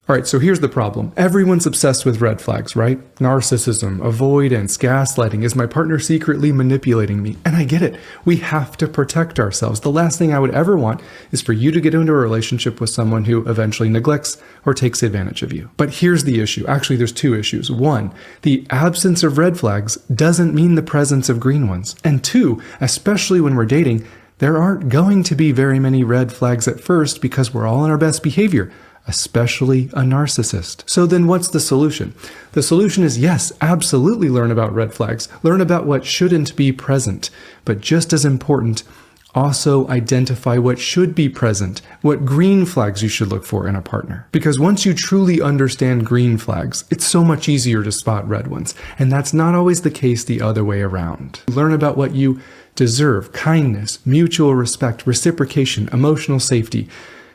All right, so here's the problem. Everyone's obsessed with red flags, right? Narcissism, avoidance, gaslighting. Is my partner secretly manipulating me? And I get it. We have to protect ourselves. The last thing I would ever want is for you to get into a relationship with someone who eventually neglects or takes advantage of you. But here's the issue. Actually, there's two issues. One, the absence of red flags doesn't mean the presence of green ones. And two, especially when we're dating, there aren't going to be very many red flags at first because we're all on our best behavior, especially a narcissist. So then what's the solution? The solution is yes, absolutely learn about red flags. Learn about what shouldn't be present. But just as important, also identify what should be present, what green flags you should look for in a partner. Because once you truly understand green flags, it's so much easier to spot red ones. And that's not always the case the other way around. Learn about what you deserve: kindness, mutual respect, reciprocation, emotional safety.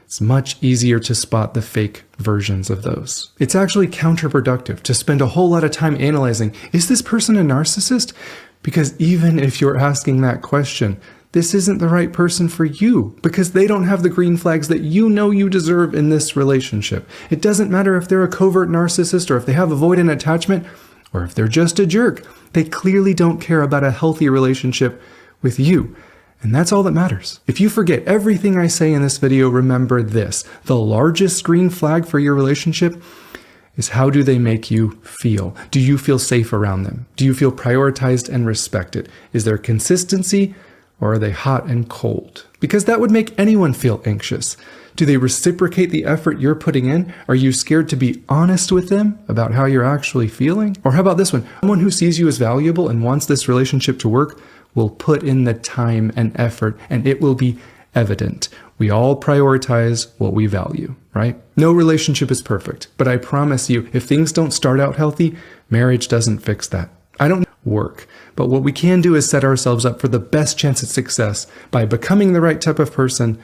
It's much easier to spot the fake versions of those. It's actually counterproductive to spend a whole lot of time analyzing, is this person a narcissist? Because even if you're asking that question, this isn't the right person for you because they don't have the green flags that you know you deserve in this relationship. It doesn't matter if they're a covert narcissist or if they have avoidant attachment or if they're just a jerk. They clearly don't care about a healthy relationship with you. And that's all that matters. If you forget everything I say in this video, remember this. The largest green flag for your relationship is how do they make you feel? Do you feel safe around them? Do you feel prioritized and respected? Is there consistency or are they hot and cold? Because that would make anyone feel anxious. Do they reciprocate the effort you're putting in? Are you scared to be honest with them about how you're actually feeling? Or how about this one? Someone who sees you as valuable and wants this relationship to work will put in the time and effort, and it will be evident. We all prioritize what we value, right? No relationship is perfect, but I promise you, if things don't start out healthy, marriage doesn't fix that. I don't work, but what we can do is set ourselves up for the best chance at success by becoming the right type of person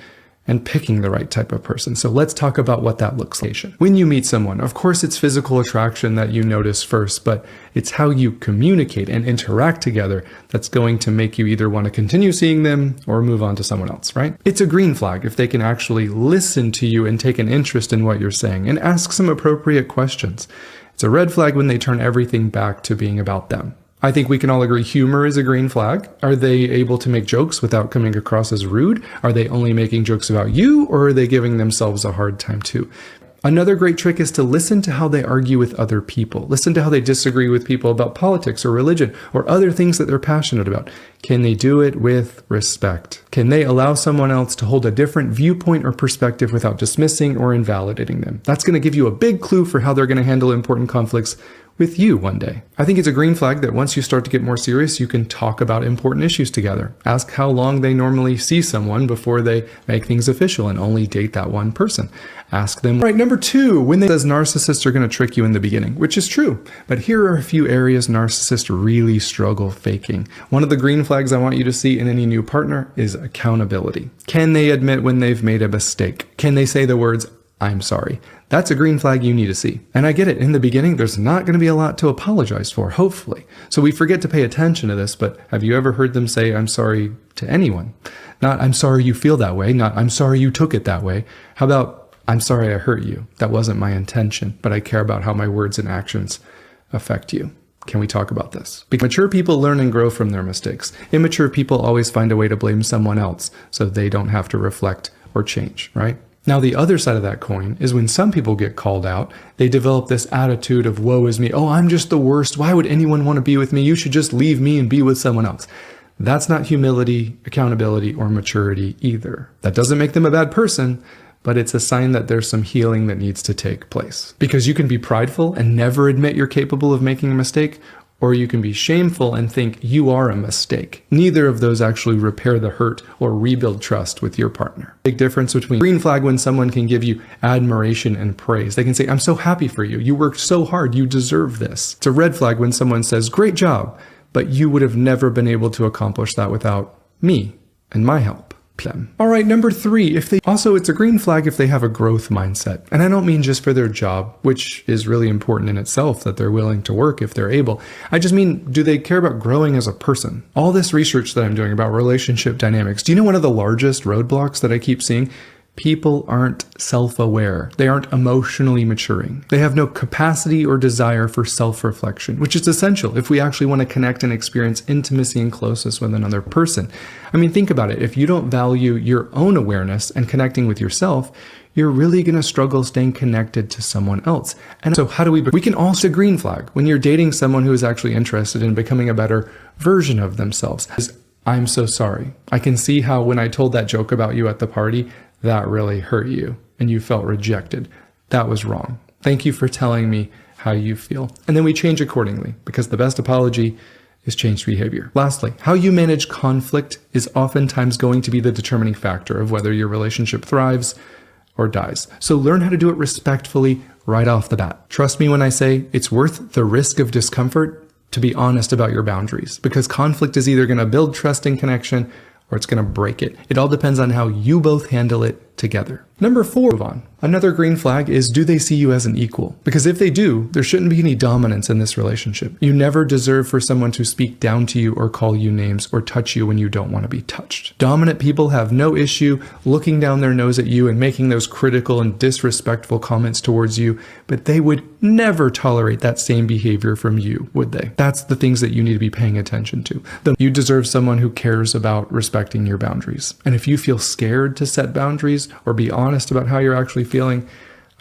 and picking the right type of person. So let's talk about what that looks like. When you meet someone, of course it's physical attraction that you notice first, but it's how you communicate and interact together that's going to make you either want to continue seeing them or move on to someone else, right? It's a green flag if they can actually listen to you and take an interest in what you're saying and ask some appropriate questions. It's a red flag when they turn everything back to being about them. I think we can all agree humor is a green flag. Are they able to make jokes without coming across as rude? Are they only making jokes about you, or are they giving themselves a hard time too? Another great trick is to listen to how they argue with other people. Listen to how they disagree with people about politics or religion or other things that they're passionate about. Can they do it with respect? Can they allow someone else to hold a different viewpoint or perspective without dismissing or invalidating them? That's going to give you a big clue for how they're going to handle important conflicts with you one day. I think it's a green flag that once you start to get more serious, you can talk about important issues together. Ask how long they normally see someone before they make things official and only date that one person. Ask them. Right, number 2, when they says narcissists are going to trick you in the beginning, which is true. But here are a few areas narcissists really struggle faking. One of the green flags I want you to see in any new partner is accountability. Can they admit when they've made a mistake? Can they say the words, "I'm sorry"? That's a green flag you need to see. And I get it, in the beginning, there's not going to be a lot to apologize for, hopefully. So we forget to pay attention to this, but have you ever heard them say, "I'm sorry" to anyone? Not, "I'm sorry you feel that way," not, "I'm sorry you took it that way." How about, "I'm sorry I hurt you. That wasn't my intention, but I care about how my words and actions affect you." Can we talk about this? Because mature people learn and grow from their mistakes. Immature people always find a way to blame someone else so they don't have to reflect or change, right? Now, the other side of that coin is when some people get called out, they develop this attitude of woe is me. "Oh, I'm just the worst. Why would anyone want to be with me? You should just leave me and be with someone else." That's not humility, accountability, or maturity either. That doesn't make them a bad person, but it's a sign that there's some healing that needs to take place. Because you can be prideful and never admit you're capable of making a mistake, or you can be shameful and think you are a mistake. Neither of those actually repair the hurt or rebuild trust with your partner. Big difference between green flag when someone can give you admiration and praise. They can say, "I'm so happy for you. You worked so hard. You deserve this." It's a red flag when someone says, "Great job, but you would have never been able to accomplish that without me and my help." All right, number 3, it's a green flag if they have a growth mindset. And I don't mean just for their job, which is really important in itself that they're willing to work if they're able. I just mean, do they care about growing as a person? All this research that I'm doing about relationship dynamics, do you know one of the largest roadblocks that I keep seeing? People aren't self-aware. They aren't emotionally maturing. They have no capacity or desire for self-reflection, which is essential if we actually want to connect and experience intimacy and closeness with another person. I mean, think about it. If you don't value your own awareness and connecting with yourself, you're really going to struggle staying connected to someone else. And so how do we can also green flag when you're dating someone who is actually interested in becoming a better version of themselves. I'm so sorry. I can see how when I told that joke about you at the party, that really hurt you and you felt rejected. That was wrong. Thank you for telling me how you feel. And then we change accordingly because the best apology is changed behavior. Lastly, how you manage conflict is oftentimes going to be the determining factor of whether your relationship thrives or dies. So learn how to do it respectfully right off the bat. Trust me when I say it's worth the risk of discomfort to be honest about your boundaries, because conflict is either going to build trust and connection or it's going to break it. It all depends on how you both handle it together. Number 4, move on. Another green flag is, do they see you as an equal? Because if they do, there shouldn't be any dominance in this relationship. You never deserve for someone to speak down to you or call you names or touch you when you don't want to be touched. Dominant people have no issue looking down their nose at you and making those critical and disrespectful comments towards you, but they would never tolerate that same behavior from you, would they? That's the things that you need to be paying attention to. You deserve someone who cares about respecting your boundaries. And if you feel scared to set boundaries or be honest about how you're actually feeling,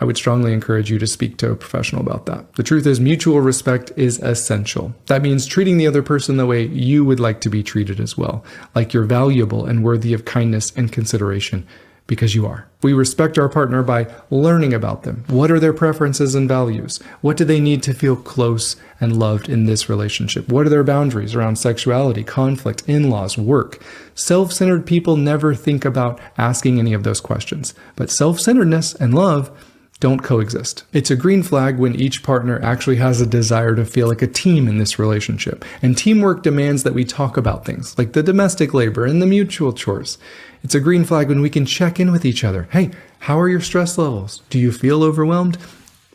I would strongly encourage you to speak to a professional about that. The truth is, mutual respect is essential. That means treating the other person the way you would like to be treated as well, like you're valuable and worthy of kindness and consideration, because you are. We respect our partner by learning about them. What are their preferences and values? What do they need to feel close and loved in this relationship? What are their boundaries around sexuality, conflict, in-laws, work? Self-centered people never think about asking any of those questions, but self-centeredness and love don't coexist. It's a green flag when each partner actually has a desire to feel like a team in this relationship. And teamwork demands that we talk about things like the domestic labor and the mutual chores. It's a green flag when we can check in with each other. Hey, how are your stress levels? Do you feel overwhelmed?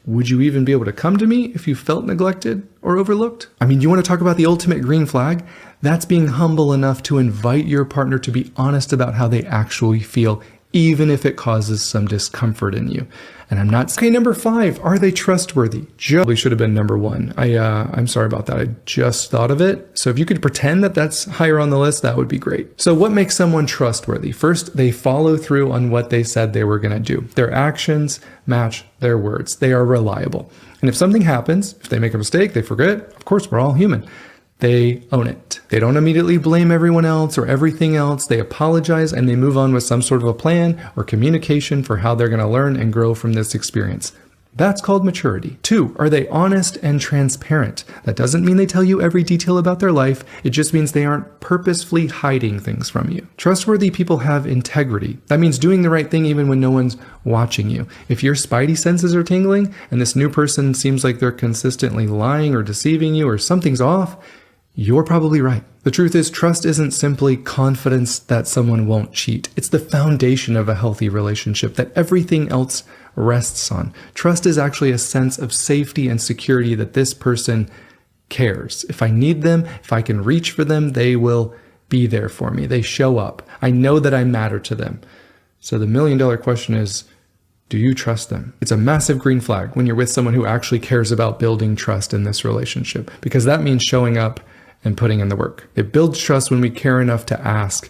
Would you even be able to come to me if you felt neglected or overlooked? I mean, you want to talk about the ultimate green flag? That's being humble enough to invite your partner to be honest about how they actually feel, even if it causes some discomfort in you. And I'm not... Okay, number 5, are they trustworthy? Probably should have been number 1. I'm sorry about that. I just thought of it. So if you could pretend that that's higher on the list, that would be great. So what makes someone trustworthy? First, they follow through on what they said they were going to do. Their actions match their words. They are reliable. And if something happens, if they make a mistake, they forget, of course, we're all human. They own it. They don't immediately blame everyone else or everything else. They apologize and they move on with some sort of a plan or communication for how they're going to learn and grow from this experience. That's called maturity. 2, are they honest and transparent? That doesn't mean they tell you every detail about their life. It just means they aren't purposefully hiding things from you. Trustworthy people have integrity. That means doing the right thing even when no one's watching you. If your spidey senses are tingling and this new person seems like they're consistently lying or deceiving you or something's off, you're probably right. The truth is, trust isn't simply confidence that someone won't cheat. It's the foundation of a healthy relationship that everything else rests on. Trust is actually a sense of safety and security that this person cares. If I need them, if I can reach for them, they will be there for me. They show up. I know that I matter to them. So the $1 million question is, do you trust them? It's a massive green flag when you're with someone who actually cares about building trust in this relationship, because that means showing up and putting in the work. It builds trust when we care enough to ask,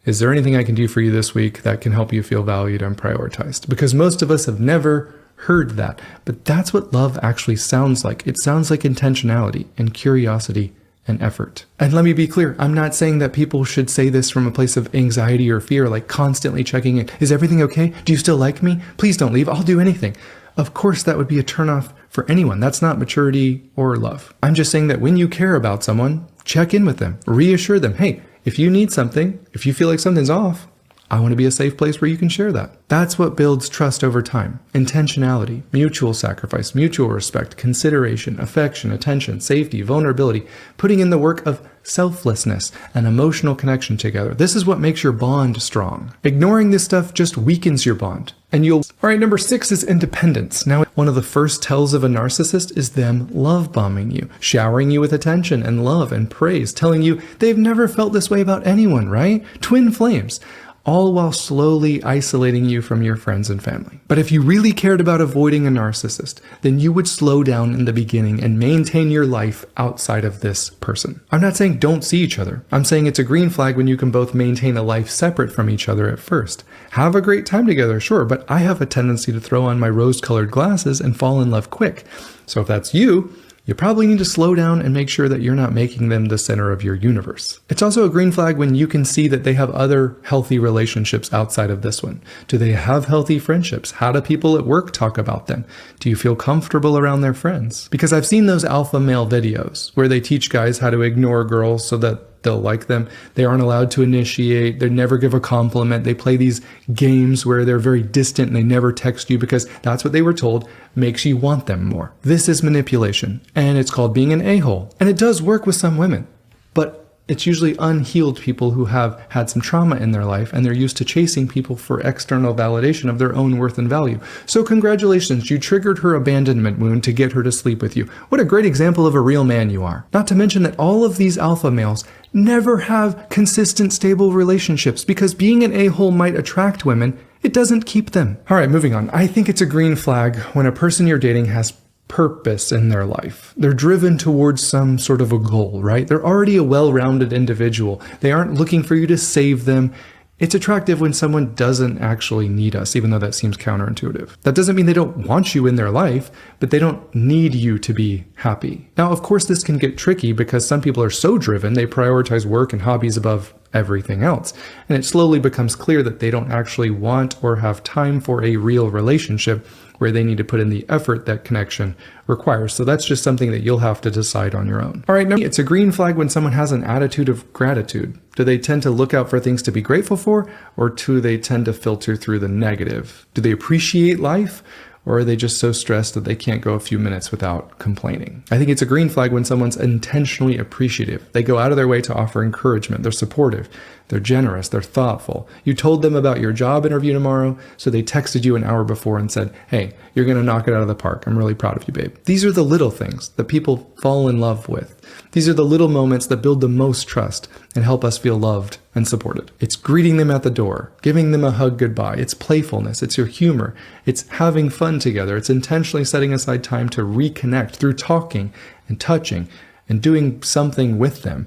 is there anything I can do for you this week that can help you feel valued and prioritized? Because most of us have never heard that, but that's what love actually sounds like. It sounds like intentionality and curiosity and effort. And let me be clear, I'm not saying that people should say this from a place of anxiety or fear, like constantly checking in. Is everything okay? Do you still like me? Please don't leave. I'll do anything. Of course, that would be a turnoff for anyone. That's not maturity or love. I'm just saying that when you care about someone, check in with them, reassure them. Hey, if you need something, if you feel like something's off, I want to be a safe place where you can share that. That's what builds trust over time. Intentionality, mutual sacrifice, mutual respect, consideration, affection, attention, safety, vulnerability, putting in the work of selflessness and emotional connection together. This is what makes your bond strong. Ignoring this stuff just weakens your bond. All right, number 6 is independence. Now, one of the first tells of a narcissist is them love bombing you, showering you with attention and love and praise, telling you they've never felt this way about anyone, right? Twin flames. all while slowly isolating you from your friends and family. But if you really cared about avoiding a narcissist, then you would slow down in the beginning and maintain your life outside of this person. I'm not saying don't see each other. I'm saying it's a green flag when you can both maintain a life separate from each other at first. Have a great time together, sure, but I have a tendency to throw on my rose-colored glasses and fall in love quick. So if that's you probably need to slow down and make sure that you're not making them the center of your universe. It's also a green flag when you can see that they have other healthy relationships outside of this one. Do they have healthy friendships? How do people at work talk about them? Do you feel comfortable around their friends? Because I've seen those alpha male videos where they teach guys how to ignore girls so that they'll like them. They aren't allowed to initiate. They never give a compliment. They play these games where they're very distant and they never text you because that's what they were told makes you want them more. This is manipulation, and it's called being an a-hole. And it does work with some women, but it's usually unhealed people who have had some trauma in their life and they're used to chasing people for external validation of their own worth and value. So congratulations, you triggered her abandonment wound to get her to sleep with you. What a great example of a real man you are. Not to mention that all of these alpha males never have consistent, stable relationships because being an a-hole might attract women. It doesn't keep them. All right, moving on. I think it's a green flag when a person you're dating has purpose in their life. They're driven towards some sort of a goal, right? They're already a well-rounded individual. They aren't looking for you to save them. It's attractive when someone doesn't actually need us, even though that seems counterintuitive. That doesn't mean they don't want you in their life, but they don't need you to be happy. Now, of course, this can get tricky because some people are so driven, they prioritize work and hobbies above everything else. And it slowly becomes clear that they don't actually want or have time for a real relationship where they need to put in the effort that connection requires. So that's just something that you'll have to decide on your own. All right, now it's a green flag when someone has an attitude of gratitude. Do they tend to look out for things to be grateful for, or do they tend to filter through the negative? Do they appreciate life, or are they just so stressed that they can't go a few minutes without complaining? I think it's a green flag when someone's intentionally appreciative. They go out of their way to offer encouragement. They're supportive. They're generous. They're thoughtful. You told them about your job interview tomorrow, so they texted you an hour before and said, hey, you're going to knock it out of the park. I'm really proud of you, babe. These are the little things that people fall in love with. These are the little moments that build the most trust and help us feel loved and supported. It's greeting them at the door, giving them a hug goodbye. It's playfulness. It's your humor. It's having fun together. It's intentionally setting aside time to reconnect through talking and touching and doing something with them.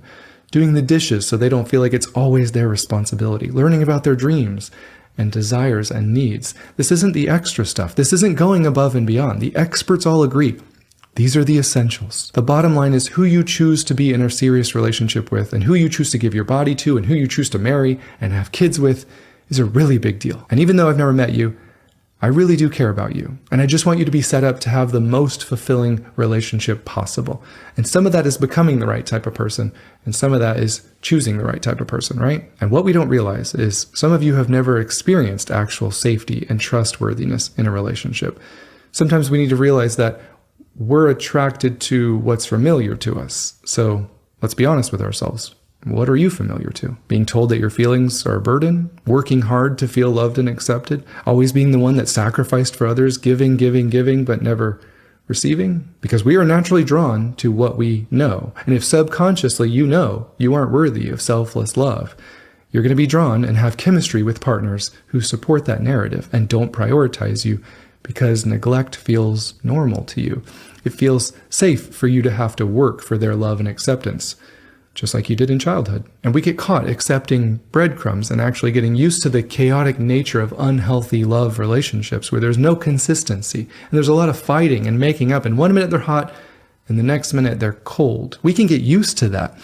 Doing the dishes so they don't feel like it's always their responsibility. Learning about their dreams and desires and needs. This isn't the extra stuff. This isn't going above and beyond. The experts all agree. These are the essentials. The bottom line is who you choose to be in a serious relationship with and who you choose to give your body to and who you choose to marry and have kids with is a really big deal. And even though I've never met you, I really do care about you. And I just want you to be set up to have the most fulfilling relationship possible. And some of that is becoming the right type of person. And some of that is choosing the right type of person, right? And what we don't realize is some of you have never experienced actual safety and trustworthiness in a relationship. Sometimes we need to realize that we're attracted to what's familiar to us. So let's be honest with ourselves. What are you familiar to? Being told that your feelings are a burden? Working hard to feel loved and accepted? Always being the one that sacrificed for others? Giving, but never receiving? Because we are naturally drawn to what we know. And if subconsciously you know you aren't worthy of selfless love, you're going to be drawn and have chemistry with partners who support that narrative and don't prioritize you because neglect feels normal to you. It feels safe for you to have to work for their love and acceptance, just like you did in childhood. And we get caught accepting breadcrumbs and actually getting used to the chaotic nature of unhealthy love relationships where there's no consistency and there's a lot of fighting and making up, and 1 minute they're hot and the next minute they're cold. We can get used to that,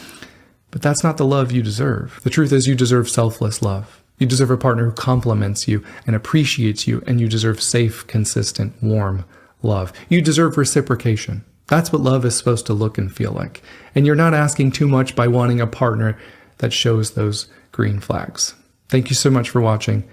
but that's not the love you deserve. The truth is you deserve selfless love. You deserve a partner who compliments you and appreciates you, and you deserve safe, consistent, warm love. You deserve reciprocation. That's what love is supposed to look and feel like. And you're not asking too much by wanting a partner that shows those green flags. Thank you so much for watching.